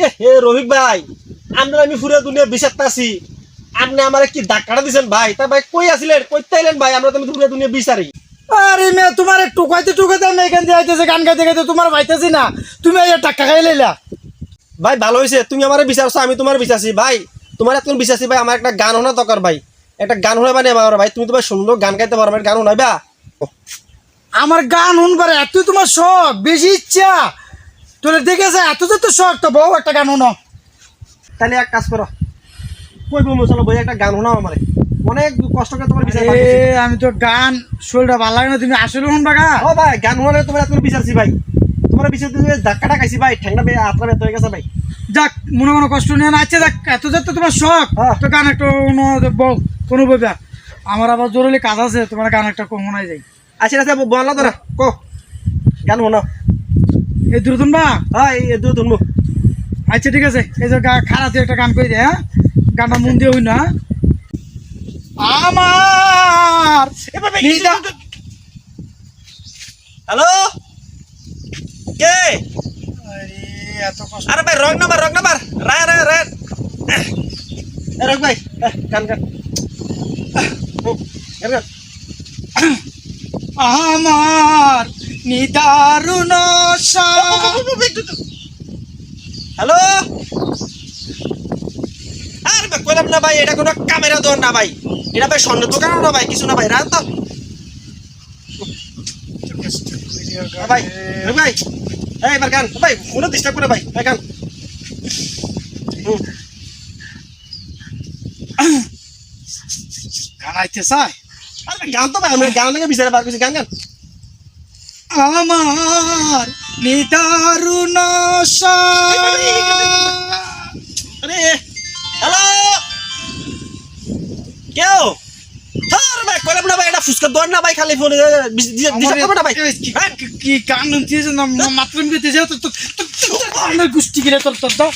এ হে রফিক ভাই, আমরা আমি পুরো দুনিয়া বিচারতাছি, আপনি আমারে কি ধাক্কাটা দিছেন ভাই? তা ভাই কই আছিলেন, কইতে আইলেন ভাই? আমরা তো পুরো দুনিয়া বিচারি। আরে মেয়ে তোমার টুকাইতে টুকাইতে আমি এখান দিয়ে আইতেছে গান গাইতে গাইতে তোমার ভাইতেছি না, তুমি এই টাকা খাই লইলা। ভাই ভালো হয়েছে তুমি আমার বিচারছো, আমি তোমার বিচারছি ভাই। তোমার এত বিচারছি ভাই, আমার একটা গান শোনা দরকার ভাই। একটা গান শোনাবা নি আমার ভাই? তুমি তো ভাই সুন্দর গান গাইতে পারো, গান শোনাইবা? আমার গান শুনবার এত তোমার শখ, বেশি ইচ্ছা তোর দেখেছে, এত যে তো শখ, তো বউ একটা গান শুনো। তাহলে এক কাজ করো, কইবো চলো বই একটা গান শোনাও আমারে, অনেক কষ্ট করে তোমার বিচার এ আমি তো গান শরীরটা ভালো লাগে না, তুমি আসলে শুনবা গা। ও ভাই গান শোনালে তোমার এত বিচারছি ভাই, তোমার বিচার ধাক্কাটা খাইছি ভাই, ঠ্যাংটা আত্রা ব্যথা হয়ে গেছে ভাই। যাক মনে কোনো কষ্ট নিয়ে না, আচ্ছা যাক, এত যে তো তোমার শখ, হ্যাঁ। তো গান একটা কোনো বইবা। আমার আবার জরুরি কাজ আছে, তোমার গান একটা শোনাই যাই। আচ্ছা আচ্ছা বললা তো না, কো গান শোনাও। এই দূর শুনবা? হ্যাঁ এই দু শুনবো। আচ্ছা ঠিক আছে, এই যে খারাপ একটা গান কই দে, হ্যাঁ গানটা মন দিয়ে হই না। আমার হ্যালো কে? আরে এত কষ্ট। আরে ভাই রং নাম্বার রায় রায় রায় রং ভাই, গান গান গান গান। আমার নিদারুণ হ্যালো, আরে ভাই কইলাম না ভাই, এটা কোনো ক্যামেরা দোকান না ভাই, এটা ভাই স্বর্ণ দোকান না ভাই, কিছু না ভাই, রাত তো ভাই। ভাই এই এবার গান ভাই, ফোনে ডিস্টার্ব করে ভাই, গান। গান আইতে চাই। আরে গান তো ভাই, আমরা গান থেকে বিচারে বার করছি, গান গান। আমার নিদারুণ আরে হ্যালো কেউ? ধর ভাই কইলাম না ভাই, এটা ফুসকা দোকান না ভাই, খালি ফোনে ডিস্টার্ব করবে না ভাই। কি গান শুনছিস না, মাত্র দিতেছে তোর গোষ্ঠী গেলে তোর তোর